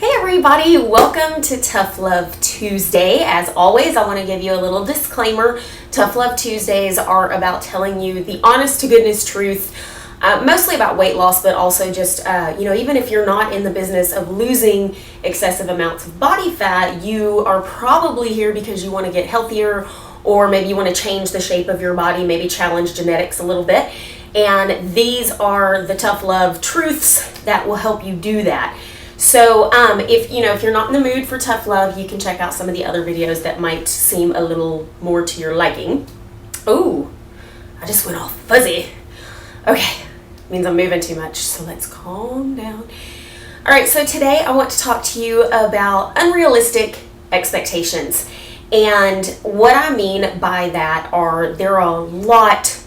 Hey everybody, welcome to Tough Love Tuesday. As always, I want to give you a little disclaimer. Tough Love Tuesdays are about telling you the honest to goodness truth, mostly about weight loss, but also just, even if you're not in the business of losing excessive amounts of body fat, you are probably here because you want to get healthier, or maybe you want to change the shape of your body, maybe challenge genetics a little bit. And these are the tough love truths that will help you do that. So if you're not in the mood for tough love, you can check out some of the other videos that might seem a little more to your liking. Oh, I just went all fuzzy. Okay, means I'm moving too much, so let's calm down. All right, so today I want to talk to you about unrealistic expectations. And what I mean by that are there are a lot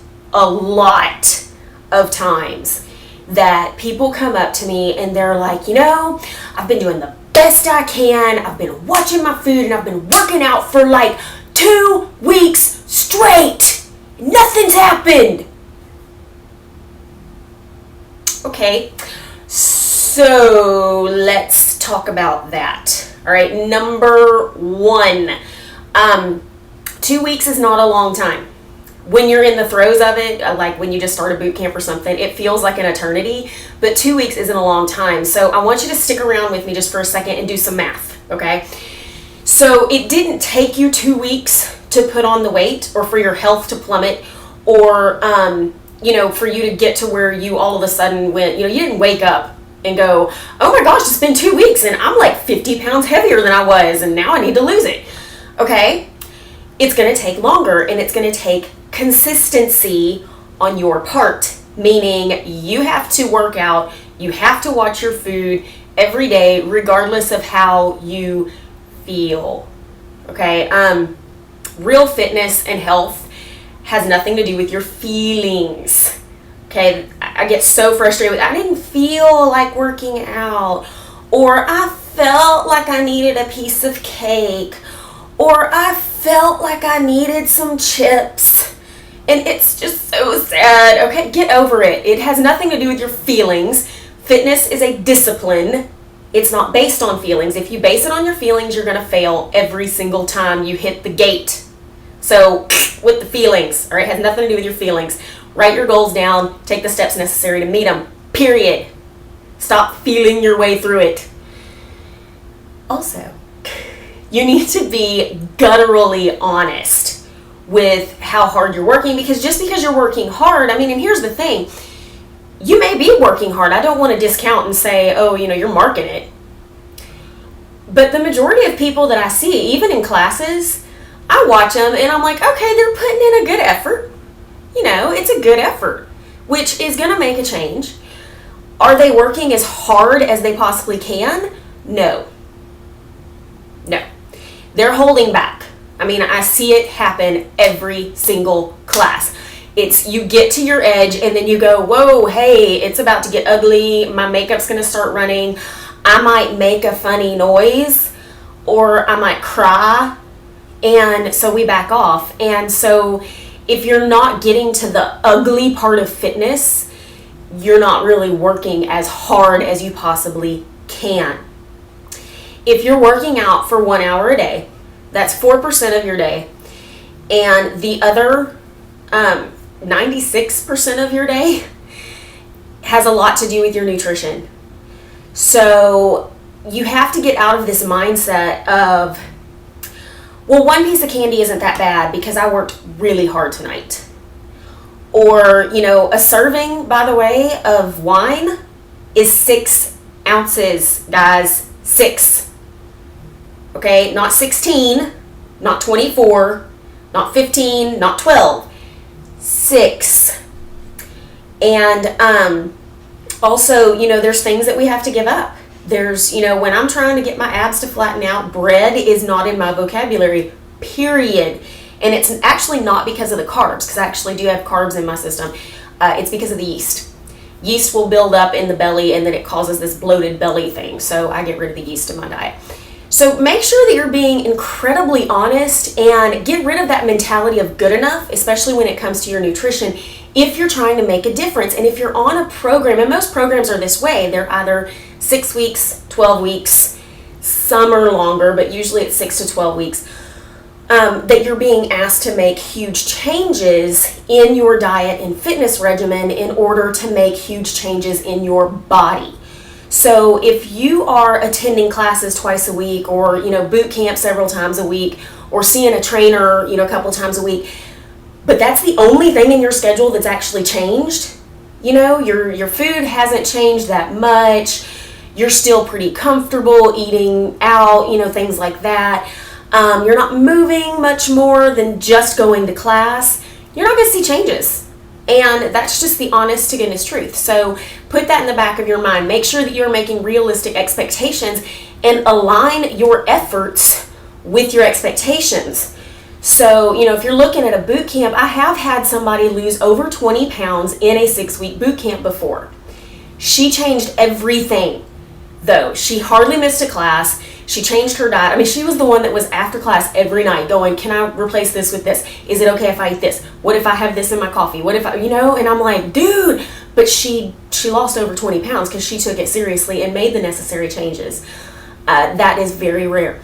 of times that people come up to me and they're like, I've been doing the best I can. I've been watching my food and I've been working out for like 2 weeks straight. Nothing's happened. Okay, so let's talk about that. All right, number one, 2 weeks is not a long time. When you're in the throes of it, like when you just start a boot camp or something, it feels like an eternity, but 2 weeks isn't a long time. So I want you to stick around with me just for a second and do some math, okay? So it didn't take you 2 weeks to put on the weight or for your health to plummet or, for you to get to where you all of a sudden went, you didn't wake up and go, oh my gosh, it's been 2 weeks and I'm like 50 pounds heavier than I was and now I need to lose it, okay? It's going to take longer and it's going to take consistency on your part, meaning you have to work out, you have to watch your food every day, regardless of how you feel, okay? Real fitness and health has nothing to do with your feelings, okay? I get so frustrated with, I didn't feel like working out, or I felt like I needed a piece of cake, or I felt like I needed some chips. And it's just so sad. Okay, get over it. It has nothing to do with your feelings. Fitness is a discipline. It's not based on feelings. If you base it on your feelings, you're going to fail every single time you hit the gate. So, with the feelings, all right, it has nothing to do with your feelings. Write your goals down. Take the steps necessary to meet them. Period. Stop feeling your way through it. Also, you need to be gutturally honest with how hard you're working, because just because you're working hard, and here's the thing, you may be working hard. I don't want to discount and say, oh, you're marking it. But the majority of people that I see, even in classes, I watch them and I'm like, okay, they're putting in a good effort. It's a good effort, which is going to make a change. Are they working as hard as they possibly can? No. They're holding back. I see it happen every single class. It's you get to your edge and then you go, whoa, hey, it's about to get ugly. My makeup's going to start running. I might make a funny noise or I might cry. And so we back off. And so if you're not getting to the ugly part of fitness, you're not really working as hard as you possibly can. If you're working out for 1 hour a day, that's 4% of your day, and the other 96% of your day has a lot to do with your nutrition. So you have to get out of this mindset of, well, one piece of candy isn't that bad because I worked really hard tonight. Or, a serving, by the way, of wine is 6 ounces, guys, 6. Okay, not 16, not 24, not 15, not 12, 6. And also, there's things that we have to give up. There's, when I'm trying to get my abs to flatten out, bread is not in my vocabulary, period. And it's actually not because of the carbs, because I actually do have carbs in my system. It's because of the yeast. Yeast will build up in the belly and then it causes this bloated belly thing. So I get rid of the yeast in my diet. So make sure that you're being incredibly honest and get rid of that mentality of good enough, especially when it comes to your nutrition, if you're trying to make a difference. And if you're on a program, and most programs are this way, they're either 6 weeks, 12 weeks, some are longer, but usually it's 6 to 12 weeks, that you're being asked to make huge changes in your diet and fitness regimen in order to make huge changes in your body. So if you are attending classes twice a week, or boot camp several times a week, or seeing a trainer a couple times a week, but that's the only thing in your schedule that's actually changed, your food hasn't changed that much, you're still pretty comfortable eating out, things like that, you're not moving much more than just going to class, you're not going to see changes. And that's just the honest to goodness truth. So put that in the back of your mind. Make sure that you're making realistic expectations and align your efforts with your expectations. So, if you're looking at a boot camp, I have had somebody lose over 20 pounds in a 6-week boot camp before. She changed everything, though. She hardly missed a class. She changed her diet. I mean, she was the one that was after class every night going, can I replace this with this? Is it okay if I eat this? What if I have this in my coffee? What if I, and I'm like, dude, but she lost over 20 pounds because she took it seriously and made the necessary changes. That is very rare.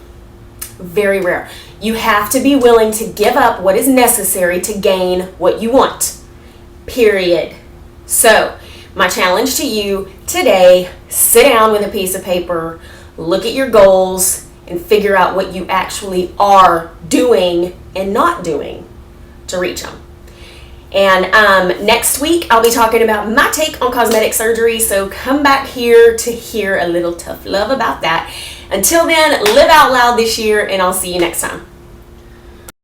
Very rare. You have to be willing to give up what is necessary to gain what you want. Period. So, my challenge to you today, sit down with a piece of paper, look at your goals, and figure out what you actually are doing and not doing to reach them. And next week, I'll be talking about my take on cosmetic surgery, so come back here to hear a little tough love about that. Until then, live out loud this year, and I'll see you next time.